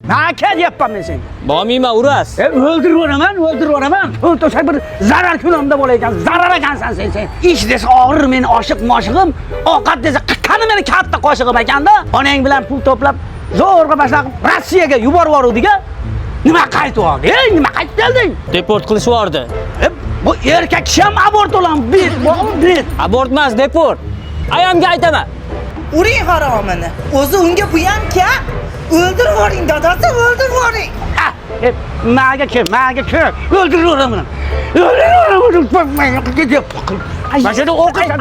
Naka deyapman men senga. Bormayman, urasiz. O'ldirib yuboraman. Pul to'shak bir zarar kunimda bo'lar ekan. Zarar ekansan sen. Ish desa og'rir meni moshig'im. Ovqat desa qani meni katta qoshig'im ekanda. Onang bilan pul to'plab zo'rg'a boshlab Rossiyaga yuborib yubordik-a. Nima qaytib oldi? Nima qaytib kelding? Deport qilishvardi. Bu erkak kishi ham abort bo'ladi. Abort emas, deport. Ayamga aytaman. Uring haromini. O'zi unga bu ham ka. O'ldirib yuboring, dadasi, o'ldirib yuboring. Maga kim? O'ldirib yuboraman. Mashada o'qiysan.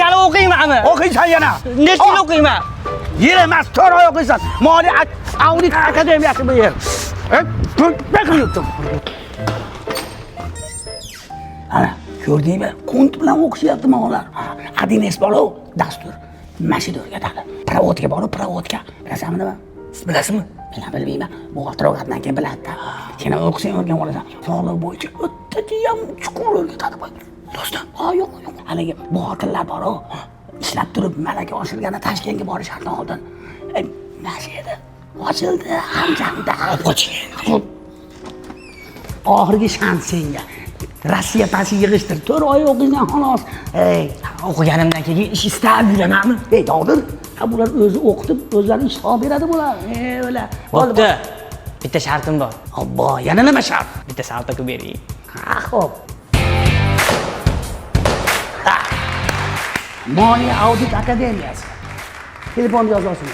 Yana o'qiymanmi? O'qiysan yana. Necha yil o'qiyman? Yil emas, 4 oy o'qiysan. Moliya audit akademiyasi bu yer. Bekayaptim. Ana, ko'rdingmi? Qunt bilan o'qishyapti mo'g'lar. Adines bolov, dastur. Mashina o'rgatadi. Provodga borib, provodga. Bilasanmi nima? Siz bilasizmi? Men bilmayman. Bu o'tirgandan keyin biladi. Sen o'qisang o'rganib olasan. Sog'liq bo'yicha o'tda ham chuqur o'rgatadi bu. Do'stim, yo'q. Haligi bu xotinlar bor-ku. Ishlab turib malaka oshirgani Toshkentga borishdan oldin. Mashina ochildi, hamjamda. Oxirgi shans senga. Rossiya pasi yig'ishtir. 4 oy o'qigan xolos. O'qiganimdan keyin ish istab yuramanmi? Hozir bular o'zi o'qitib, o'zlari ish olib beradi bular. O'la. Bo'pti. Bitta shartim bor. Obbo, yana nima shart? Bitta salto bering. Xo'p. Moliya audit akademiyasi. Telefonni yozasizmi?